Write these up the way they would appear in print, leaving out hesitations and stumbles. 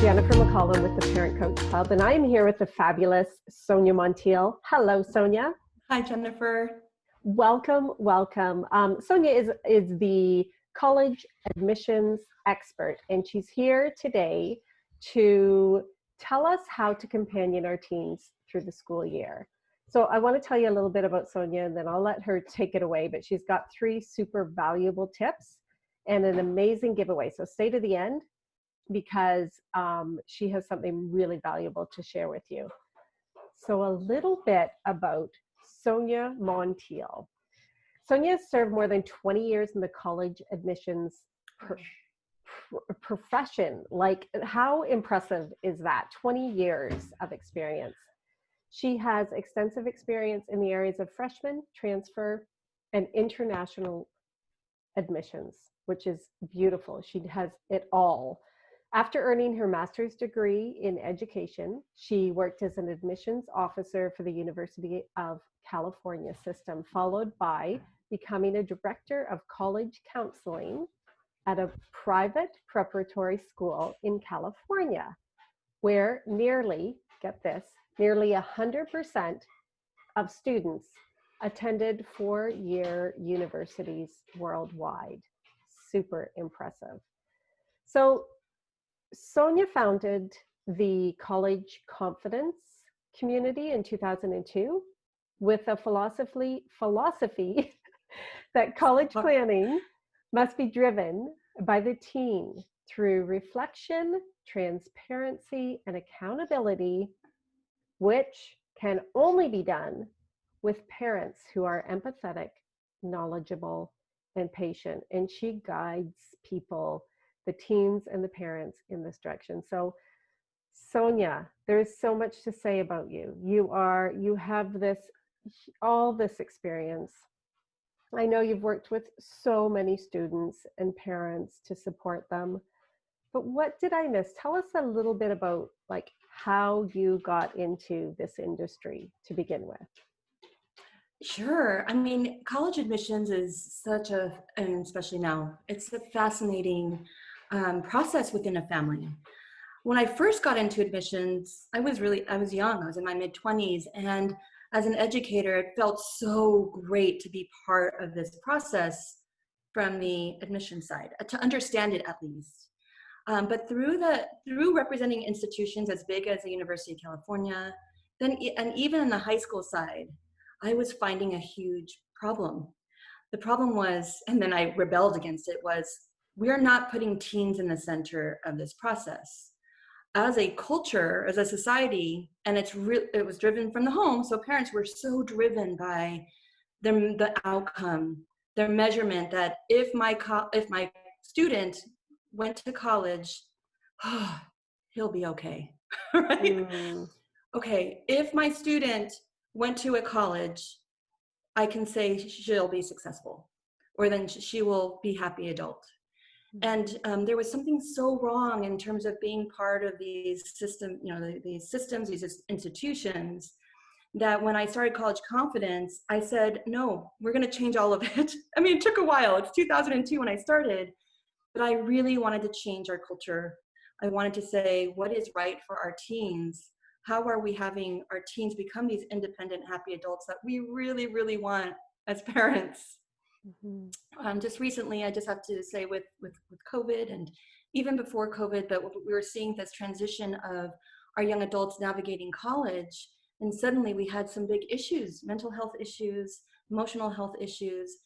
Jennifer McCollum with the Parent Coach Club, and I am here with the fabulous Sonja Montiel. Hello, Sonja. Hi, Jennifer. Welcome, welcome. Sonja is the college admissions expert, and she's here today to tell us how to companion our teens through the school year. So I want to tell you a little bit about Sonja, and then I'll let her take it away, but she's got 3 super valuable tips and an amazing giveaway. So stay to the end, because she has something really valuable to share with you. So a little bit about Sonja Montiel. Sonja has served more than 20 years in the college admissions profession. Like, how impressive is that? 20 years of experience. She has extensive experience in the areas of freshman, transfer, and international admissions, which is beautiful. She has it all. After earning her master's degree in education, she worked as an admissions officer for the University of California system, followed by becoming a director of college counseling at a private preparatory school in California, where nearly, get this, nearly 100% of students attended 4-year universities worldwide. Super impressive. So Sonja founded the College Confidence community in 2002 with a philosophy that college planning must be driven by the teen through reflection, transparency, and accountability, which can only be done with parents who are empathetic, knowledgeable, and patient. And she guides people, the teens and the parents, in this direction. So Sonja, there is so much to say about you. You have all this experience. I know you've worked with so many students and parents to support them, but what did I miss? Tell us a little bit about how you got into this industry to begin with. Sure. I mean, college admissions is and especially now, it's a fascinating process within a family. When I first got into admissions, I was young. I was in my mid-20s, and as an educator, it felt so great to be part of this process from the admission side, to understand it at least. But through representing institutions as big as the University of California, and even in the high school side, I was finding a huge problem. The problem was, and then I rebelled against it, was we're not putting teens in the center of this process. As a culture, as a society, and it was driven from the home, so parents were so driven by the outcome, their measurement, that if my student went to college, he'll be okay, right? Okay, if my student went to a college, I can say she'll be successful, or then she will be happy adult. And there was something so wrong in terms of being part of these systems, these institutions, that when I started College Confidence, I said, no, we're going to change all of it. I mean, it took a while. It's 2002 when I started, but I really wanted to change our culture. I wanted to say, what is right for our teens? How are we having our teens become these independent, happy adults that we really, really want as parents? Just recently, I just have to say with COVID, and even before COVID, but we were seeing this transition of our young adults navigating college, and suddenly we had some big issues, mental health issues, emotional health issues,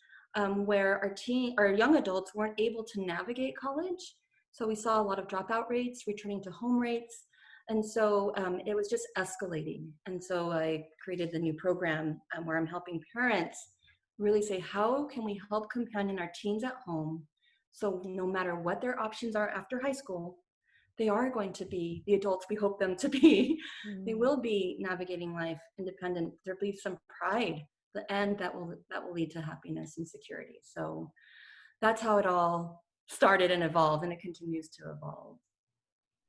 where our young adults weren't able to navigate college. So we saw a lot of dropout rates, returning to home rates, and so it was just escalating. And so I created the new program where I'm helping parents really say, how can we help companion our teens at home, so no matter what their options are after high school, they are going to be the adults we hope them to be. They will be navigating life independent. There'll be some pride, and that will lead to happiness and security. So that's how it all started and evolved, and it continues to evolve.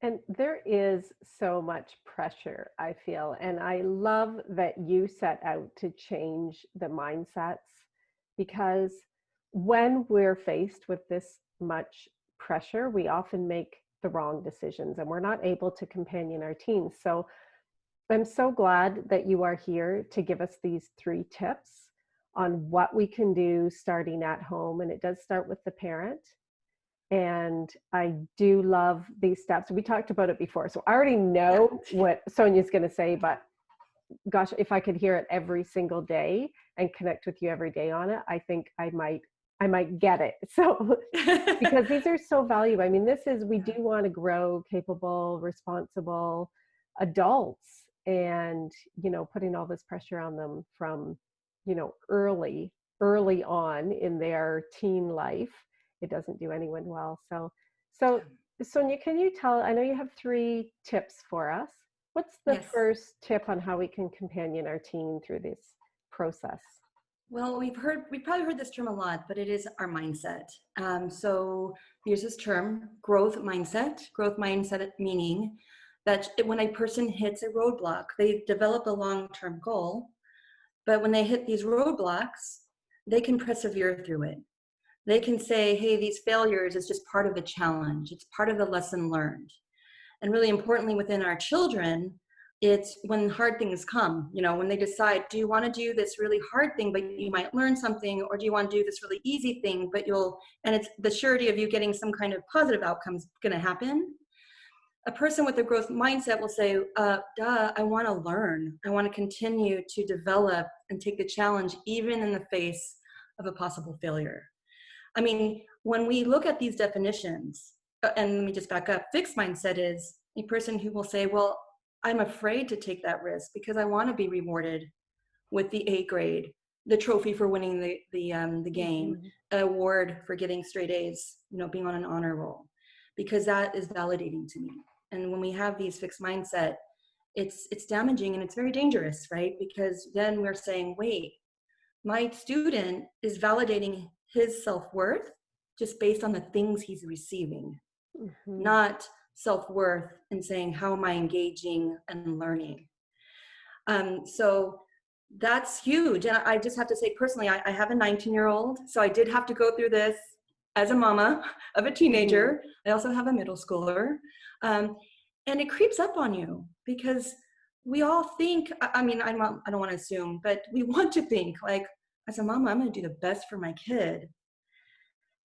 And there is so much pressure, I feel, and I love that you set out to change the mindsets, because when we're faced with this much pressure, we often make the wrong decisions, and we're not able to companion our teens. So I'm so glad that you are here to give us these 3 tips on what we can do starting at home. And it does start with the parent. And I do love these steps. We talked about it before, so I already know what Sonja's going to say, but gosh, if I could hear it every single day and connect with you every day on it, I think I might get it. So, because these are so valuable. I mean, we do want to grow capable, responsible adults, and, putting all this pressure on them from, early on in their teen life, it doesn't do anyone well. So Sonja, can you I know you have 3 tips for us. What's the first tip on how we can companion our teen through this process? Well, we've probably heard this term a lot, but it is our mindset. So there's this term, growth mindset meaning that when a person hits a roadblock, they develop a long-term goal, but when they hit these roadblocks, they can persevere through it. They can say, hey, these failures is just part of the challenge. It's part of the lesson learned. And really importantly, within our children, it's when hard things come, when they decide, do you want to do this really hard thing, but you might learn something, or do you want to do this really easy thing, and it's the surety of you getting some kind of positive outcomes going to happen. A person with a growth mindset will say, I want to learn. I want to continue to develop and take the challenge, even in the face of a possible failure. I mean, when we look at these definitions, and let me just back up, fixed mindset is a person who will say, well, I'm afraid to take that risk because I want to be rewarded with the A grade, the trophy for winning the game, an award for getting straight A's, being on an honor roll, because that is validating to me. And when we have these fixed mindset, it's damaging and it's very dangerous, right? Because then we're saying, wait, my student is validating his self-worth just based on the things he's receiving, not self-worth and saying, how am I engaging and learning? So that's huge. And I just have to say personally, I have a 19-year-old, so I did have to go through this as a mama of a teenager. I also have a middle schooler. And it creeps up on you because we all think, I don't want to assume, but we want to think like, as a mama, I'm going to do the best for my kid.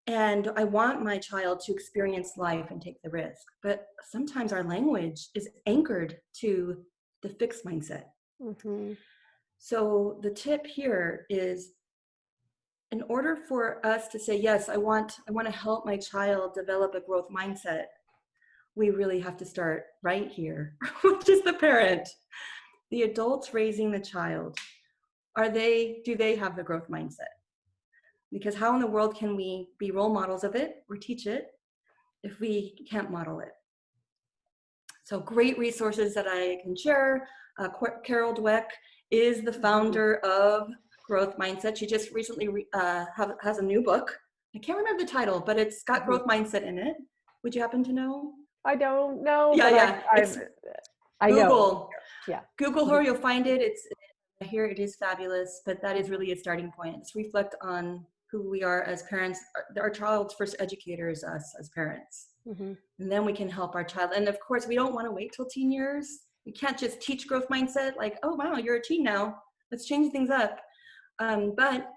And I want my child to experience life and take the risk. But sometimes our language is anchored to the fixed mindset. So the tip here is, in order for us to say, yes, I want to help my child develop a growth mindset, we really have to start right here, which is the parent. The adults raising the child, do they have the growth mindset? Because how in the world can we be role models of it or teach it if we can't model it? So great resources that I can share. Carol Dweck is the founder of Growth Mindset. She just recently has a new book. I can't remember the title, but it's got growth mindset in it. Would you happen to know? I don't know. Yeah. I Google. know. Yeah. Google her, you'll find it. Here it is fabulous, but that is really a starting point. Let's reflect on who we are as parents. Our child's first educator is us as parents. And then we can help our child. And of course, we don't want to wait till teen years. We can't just teach growth mindset like, oh, wow, you're a teen now. Let's change things up. But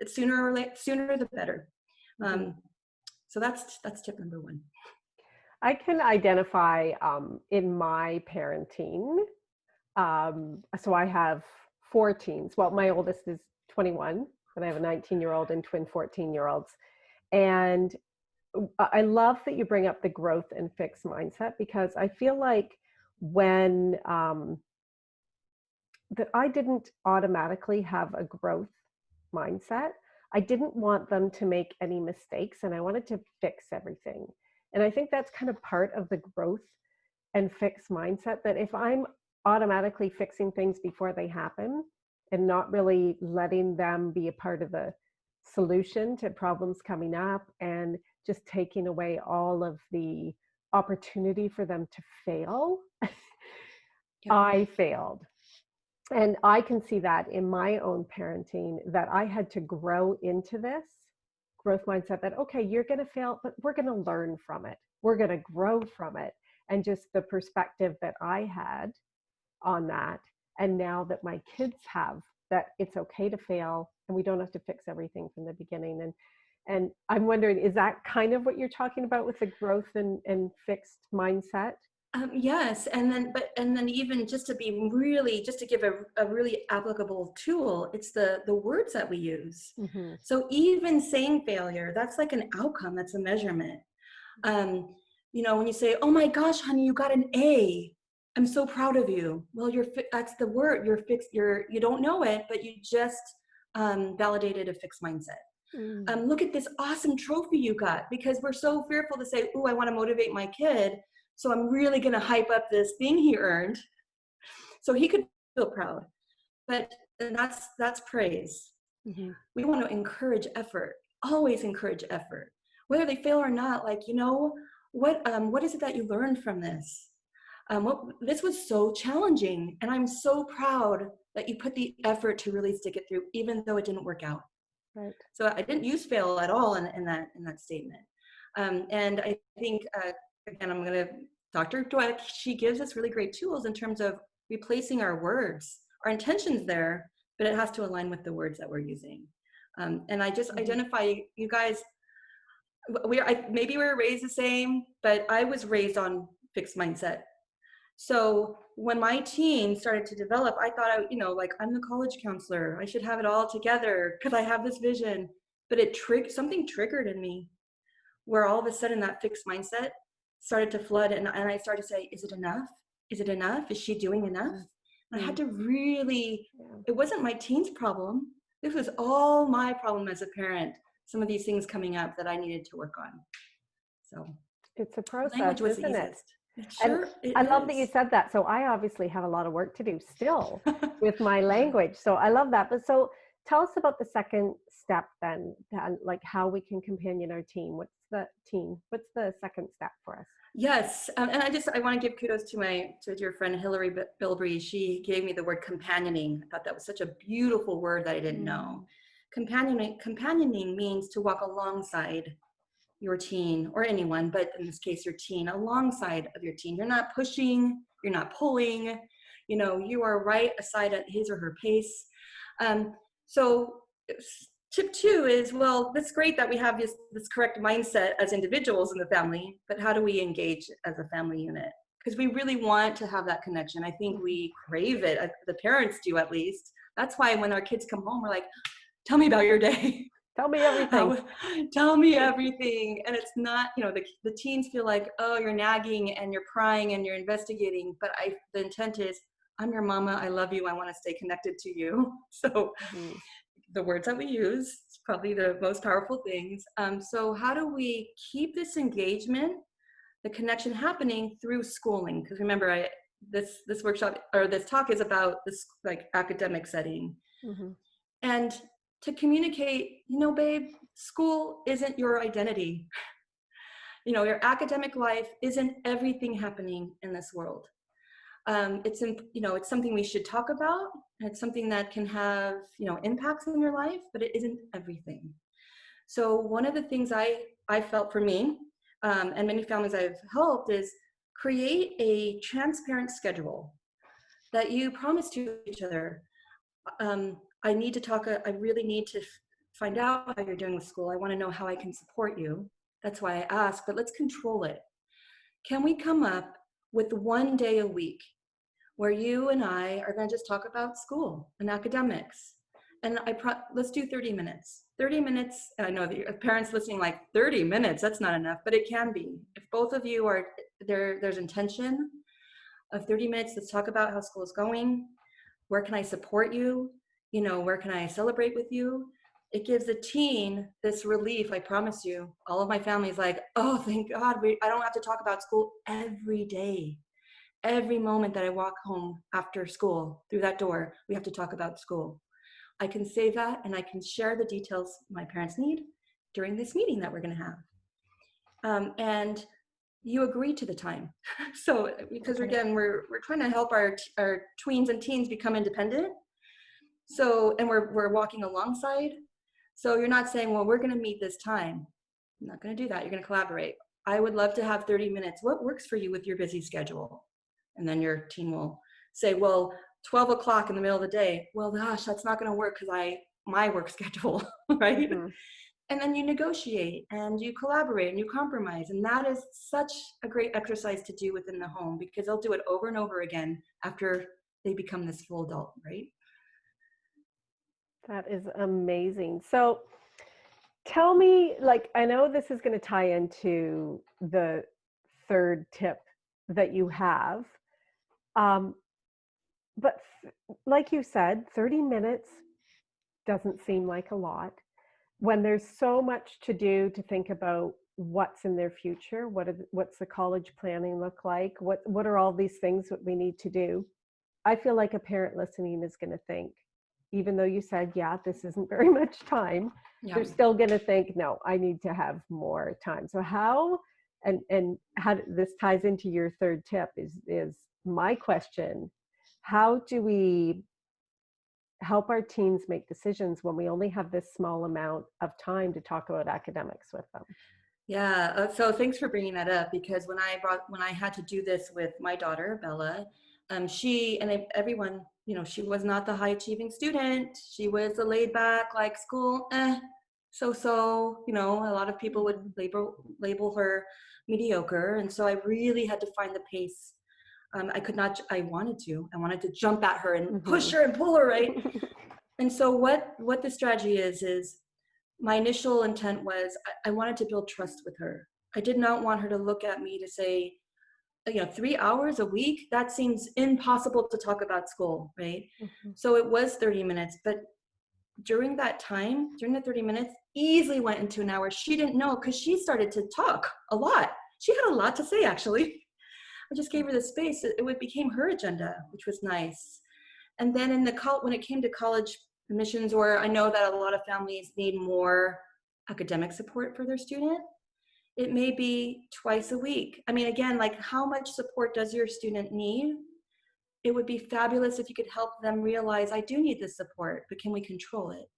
sooner the better. So that's tip number 1. I can identify in my parenting. So I have 4 teens. Well, my oldest is 21, and I have a 19-year-old and twin 14-year-olds. And I love that you bring up the growth and fixed mindset, because I feel like when that I didn't automatically have a growth mindset, I didn't want them to make any mistakes, and I wanted to fix everything. And I think that's kind of part of the growth and fixed mindset, that if I'm automatically fixing things before they happen and not really letting them be a part of the solution to problems coming up, and just taking away all of the opportunity for them to fail, I failed. And I can see that in my own parenting, that I had to grow into this growth mindset that, okay, you're going to fail, but we're going to learn from it. we're going to grow from it. And just the perspective that I had on that, and now that my kids have, that it's okay to fail and we don't have to fix everything from the beginning. And I'm wondering, is that kind of what you're talking about with the growth and fixed mindset? Yes, and then even just to be really, just to give a really applicable tool, it's the words that we use. Mm-hmm. So even saying failure, that's like an outcome, that's a measurement. When you say, "Oh my gosh, honey, you got an A. I'm so proud of you." Well, that's the word. You're fixed. You don't know it, but you just validated a fixed mindset. Look at this awesome trophy you got, because we're so fearful to say, "Ooh, I want to motivate my kid, so I'm really going to hype up this thing he earned so he could feel proud." But that's praise. Mm-hmm. We want to encourage effort, always encourage effort, whether they fail or not. Like, what is it that you learned from this? This was so challenging, and I'm so proud that you put the effort to really stick it through, even though it didn't work out. Right. So I didn't use fail at all in that statement. And I think, again, Dr. Dweck, she gives us really great tools in terms of replacing our words. Our intention's there, but it has to align with the words that we're using. And I just identify you guys, maybe we were raised the same, but I was raised on fixed mindset. So when my team started to develop, I thought, I'm the college counselor. I should have it all together because I have this vision. But something triggered in me, where all of a sudden that fixed mindset started to flood, and I started to say, "Is it enough? Is it enough? Is she doing enough?" And I had to really. It wasn't my teen's problem. This was all my problem as a parent. Some of these things coming up that I needed to work on. So it's a process, language was isn't the it? easiest. Sure, I love that you said that. So I obviously have a lot of work to do still with my language. So I love that. But so tell us about the second step then, like how we can companion our teen. What's the second step for us? Yes, and I want to give kudos to my dear friend Hillary Bilbrey. She gave me the word companioning. I thought that was such a beautiful word that I didn't know. Companioning means to walk alongside your teen, or anyone, but in this case, your teen, alongside of your teen. You're not pushing, you're not pulling, you are right aside at his or her pace. So tip 2 is, well, that's great that we have this correct mindset as individuals in the family, but how do we engage as a family unit? Because we really want to have that connection. I think we crave it, the parents do at least. That's why when our kids come home, we're like, "Tell me about your day. Tell me everything." Tell me everything. And it's not, the teens feel like, "Oh, you're nagging and you're prying and you're investigating." But the intent is, "I'm your mama. I love you. I want to stay connected to you." So the words that we use is probably the most powerful things. So how do we keep this engagement, the connection happening through schooling? Because remember, this workshop or this talk is about this like academic setting. And to communicate, babe, school isn't your identity. Your academic life isn't everything happening in this world. It's something we should talk about. It's something that can have, impacts in your life, but it isn't everything. So one of the things I felt for me, and many families I've helped, is create a transparent schedule that you promise to each other. I need to talk, I really need to find out how you're doing with school. I want to know how I can support you. That's why I ask, but let's control it. Can we come up with one day a week where you and I are going to just talk about school and academics? And let's do 30 minutes. 30 minutes, and I know that parents listening like, 30 minutes, that's not enough, but it can be. If both of you are there's intention of 30 minutes, let's talk about how school is going. Where can I support you? Where can I celebrate with you? It gives the teen this relief. I promise you, all of my family is like, "Oh, thank God, I don't have to talk about school every day. Every moment that I walk home after school through that door, we have to talk about school. I can say that, and I can share the details my parents need during this meeting that we're going to have." And you agree to the time. So, because again, we're trying to help our tweens and teens become independent. So, and we're walking alongside. So you're not saying, "Well, we're going to meet this time." I'm not going to do that. You're going to collaborate. I would love to have 30 minutes. What works for you with your busy schedule? And then your teen will say, well, 12 o'clock in the middle of the day. Well, gosh, that's not going to work because my work schedule, right? Mm-hmm. And then you negotiate and you collaborate and you compromise. And that is such a great exercise to do within the home, because they'll do it over and over again after they become this full adult, right? That is amazing. So tell me, like, I know this is going to tie into the third tip that you have. Um, but like you said, 30 minutes doesn't seem like a lot when there's so much to do, to think about what's in their future. What's the college planning look like? What are all these things that we need to do? I feel like a parent listening is going to think, even though you said, yeah, this isn't very much time, Yeah. they're still going to think, no, I need to have more time. So how, and how this ties into your third tip is my question. How do we help our teens make decisions when we only have this small amount of time to talk about academics with them? Yeah. So thanks for bringing that up, because when I had to do this with my daughter, Bella, she and everyone, she was not the high achieving student. She was the laid back, like school, so, a lot of people would label her mediocre. And so I really had to find the pace. I wanted to jump at her and push her and pull her, right? And so what the strategy is my initial intent was I wanted to build trust with her. I did not want her to look at me to say, 3 hours a week, that seems impossible to talk about school, right? Mhm. So it was 30 minutes, but during that time, during the 30 minutes, easily went into an hour. She didn't know, because she started to talk a lot. She had a lot to say, actually. I just gave her the space. It became her agenda, which was nice. And then when it came to college admissions, or I know that a lot of families need more academic support for their student, it may be twice a week. I mean, again, like, how much support does your student need? It would be fabulous if you could help them realize, I do need this support, but can we control it?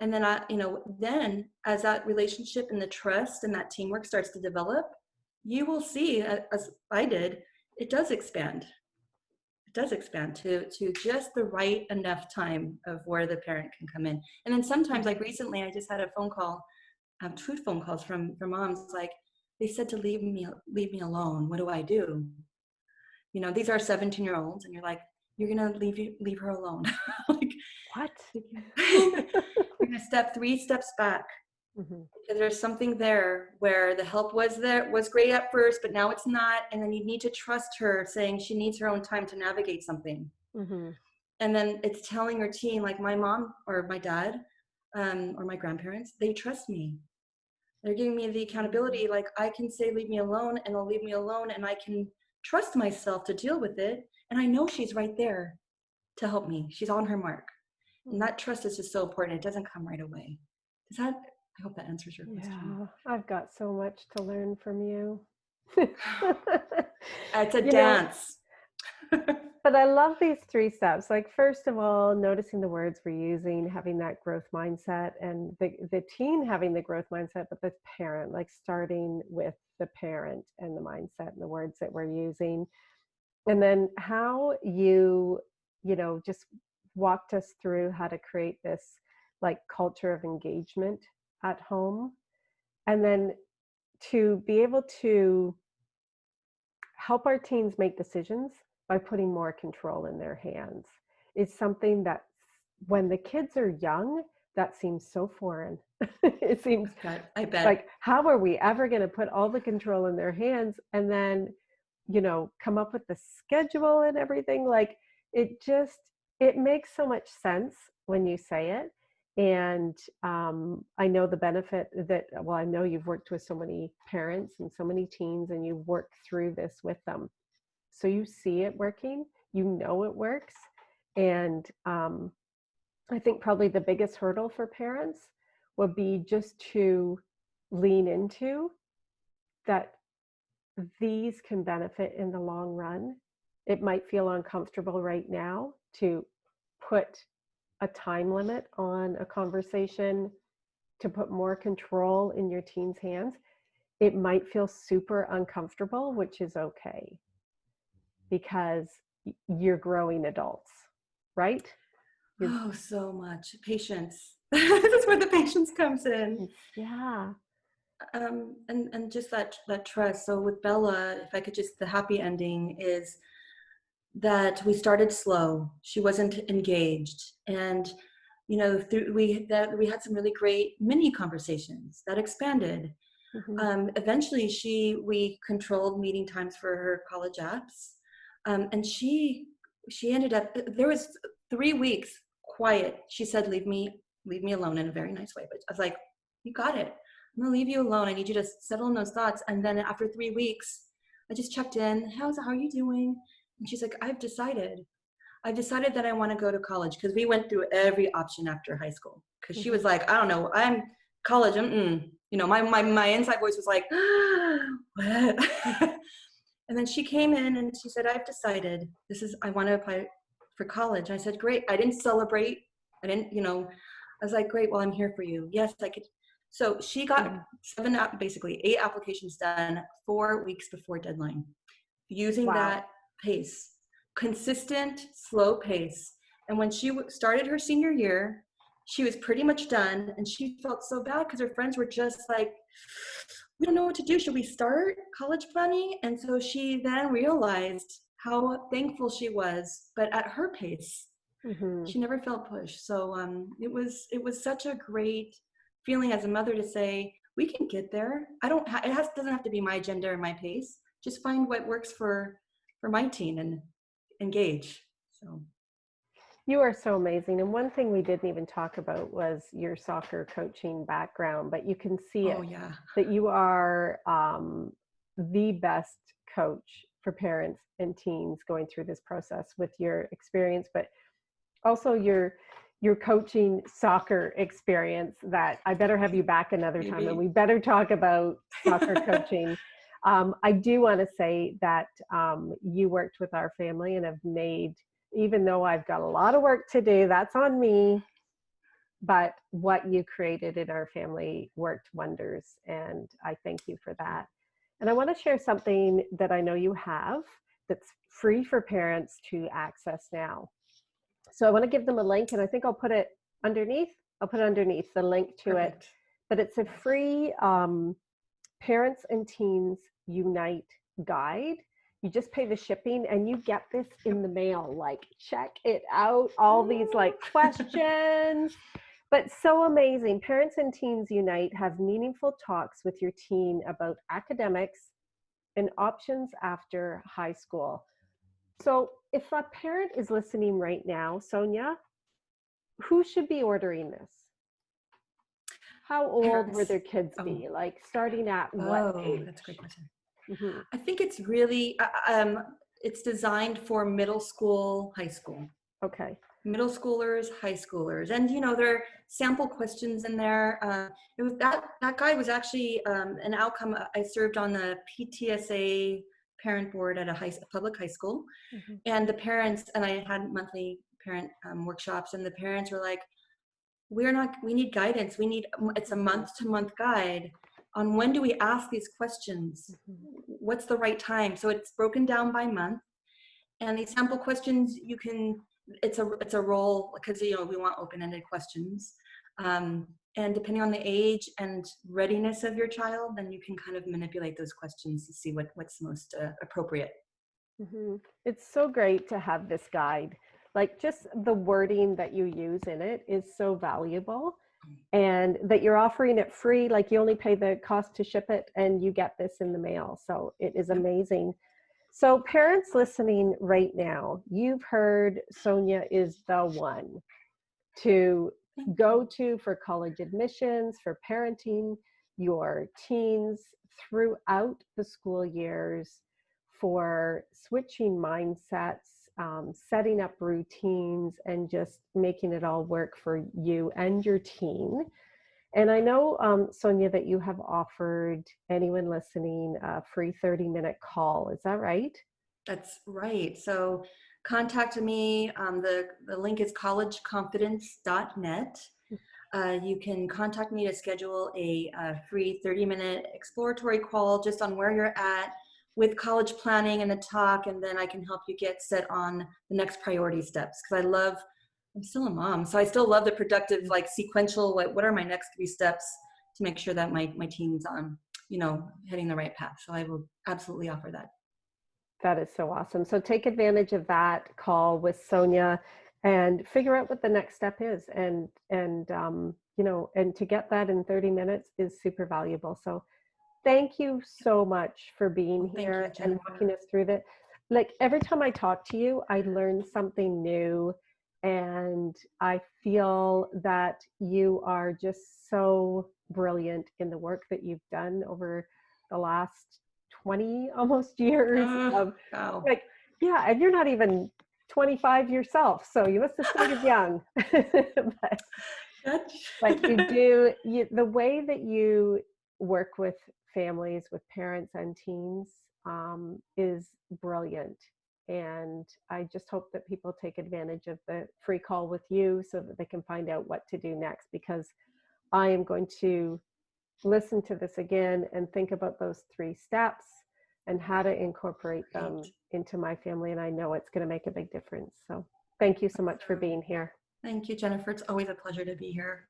And then then as that relationship and the trust and that teamwork starts to develop, you will see, as I did, it does expand. It does expand to just the right enough time of where the parent can come in. And then sometimes, like recently, I just had a phone call, two phone calls from moms, like, they said to leave me alone. What do I do? These are 17-year-olds, and you're like, you're gonna leave her alone. Like, What? you're gonna step 3 steps back. Mhm. Because there's something there where the help was great at first, but now it's not. And then you need to trust her, saying she needs her own time to navigate something. Mhm. And then it's telling your teen, like my mom or my dad, or my grandparents, they trust me. They're giving me the accountability. Like, I can say, leave me alone, and they'll leave me alone, and I can trust myself to deal with it. And I know she's right there to help me. She's on her mark. And that trust is just so important. It doesn't come right away. I hope that answers your question. Yeah, I've got so much to learn from you. It's a You know, dance. but I love these three steps. Like, first of all, noticing the words we're using, having that growth mindset, and the teen having the growth mindset, but the parent, like starting with the parent and the mindset and the words that we're using. And then how just walked us through how to create this like culture of engagement at home. And then to be able to help our teens make decisions by putting more control in their hands is something that when the kids are young, that seems so foreign. It seems I bet. like, how are we ever going to put all the control in their hands and then, come up with the schedule and everything? Like, it makes so much sense when you say it. And I know the benefit that, well, I know you've worked with so many parents and so many teens, and you've worked through this with them. So you see it working, it works. And I think probably the biggest hurdle for parents would be just to lean into that these can benefit in the long run. It might feel uncomfortable right now to put a time limit on a conversation, to put more control in your teen's hands. it might feel super uncomfortable, which is okay because you're growing adults, right? You're, Oh, so much patience. This is where the patience comes in. yeah. And just that trust. So with Bella, if I could just, the happy ending is that we started slow. She wasn't engaged, and we had some really great mini conversations that expanded. Mm-hmm. Eventually, we controlled meeting times for her college apps, and she ended up, there was 3 weeks quiet. She said, leave me alone," in a very nice way. But I was like, "You got it. I'm gonna leave you alone. I need you to settle in those thoughts." And then after 3 weeks, I just checked in. How are you doing? And she's like, I've decided that I want to go to college, because we went through every option after high school. Because she was like, I don't know, I'm college. My inside voice was like, what? And then she came in and she said, I've decided I want to apply for college. I said, great. I didn't celebrate. I was like, great. Well, I'm here for you. Yes, I could. So she got basically 8 applications done 4 weeks before deadline, using Wow. that pace, consistent, slow pace. And when she started her senior year, she was pretty much done, and she felt so bad because her friends were just like, we don't know what to do. Should we start college planning? And so she then realized how thankful she was, but at her pace. Mm-hmm. She never felt pushed. So it was such a great feeling as a mother to say, we can get there. Doesn't have to be my agenda or my pace. Just find what works for my teen and engage. So You are so amazing. And one thing we didn't even talk about was your soccer coaching background, but you can see oh it yeah. that you are the best coach for parents and teens going through this process with your experience, but also your coaching soccer experience. That I better have you back another time, and Maybe. we better talk about soccer coaching. I do want to say that you worked with our family and have made, even though I've got a lot of work to do, that's on me, but what you created in our family worked wonders, and I thank you for that. And I want to share something that I know you have that's free for parents to access now. So I want to give them a link, and I think I'll put it underneath. I'll put underneath the link to Perfect. it. But it's a free Parents and Teens Unite guide. You just pay the shipping and you get this in the mail. Like, check it out. All these like questions. But so amazing. Parents and Teens Unite have meaningful talks with your teen about academics and options after high school. So if a parent is listening right now, Sonja, who should be ordering this? How old were Parents. their kids Oh, be? Like starting at what oh, age? that's a great question. Mm-hmm. I think it's really it's designed for middle school, high school. Okay. Middle schoolers, high schoolers, and there are sample questions in there. It was that guide was actually an outcome. I served on the PTSA parent board at a public high school, Mm-hmm. and the parents, and I had monthly parent workshops, and the parents were like, we need guidance. It's a month to month guide on when do we ask these questions, Mm-hmm. what's the right time. So it's broken down by month, and these sample questions, it's a role, because we want open-ended questions, and depending on the age and readiness of your child, then you can kind of manipulate those questions to see what's most appropriate. Mm-hmm. It's so great to have this guide. Like, just the wording that you use in it is so valuable, and that you're offering it free. Like, you only pay the cost to ship it and you get this in the mail. So it is Yep. amazing. So parents listening right now, you've heard Sonja is the one to go to for college admissions, for parenting your teens throughout the school years, for switching mindsets, setting up routines, and just making it all work for you and your teen. And I know, Sonja, that you have offered anyone listening a free 30-minute call. Is that right? That's right. So contact me. The link is collegeconfidence.net. You can contact me to schedule a free 30-minute exploratory call just on where you're at with college planning and the talk, and then I can help you get set on the next priority steps. Because I'm still a mom, so I still love the productive, like sequential, what are my next 3 steps to make sure that my team's on, heading the right path. So I will absolutely offer that. That is so awesome. So take advantage of that call with Sonja and figure out what the next step is. And to get that in 30 minutes is super valuable. So thank you so much for being Well, thank you, here and Jennifer. walking us through that. Like every time I talk to you, I learn something new, and I feel that you are just so brilliant in the work that you've done over the last 20 almost years of Wow. like, yeah, and you're not even 25 yourself, so you must have started young. But the way that you work with families, with parents and teens, is brilliant. And I just hope that people take advantage of the free call with you so that they can find out what to do next, because I am going to listen to this again and think about those 3 steps and how to incorporate them into my family. And I know it's going to make a big difference. So thank you so much for being here. Thank you, Jennifer. It's always a pleasure to be here.